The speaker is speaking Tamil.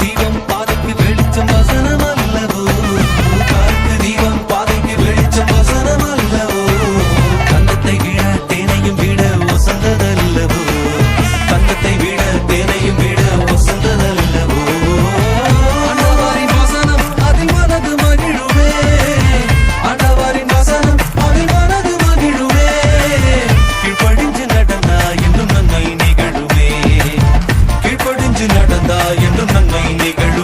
தீபம் பாதைக்கு வெளிச்சம் வசனம் அல்லவோ காருக்கு தீபம் பாதைக்கு வெளிச்சம் வசனம் அல்லவோ தங்கத்தை விட தேனையும் விட வசந்ததல்லவோ தங்கத்தை விட தேனையும் விட வசந்ததல்லவோ ஆண்டவரின் வசனம் அதில் மனது மகிழுவே ஆண்டவரின் வசனம் அதில் மனது மகிழுவே கீழ்ப்படிஞ்சு நடந்தா இன்னும் நன்மை நிகழுமே கீழ்ப்படிஞ்சு நடந்தா என்றும் நன்மை நிகழும்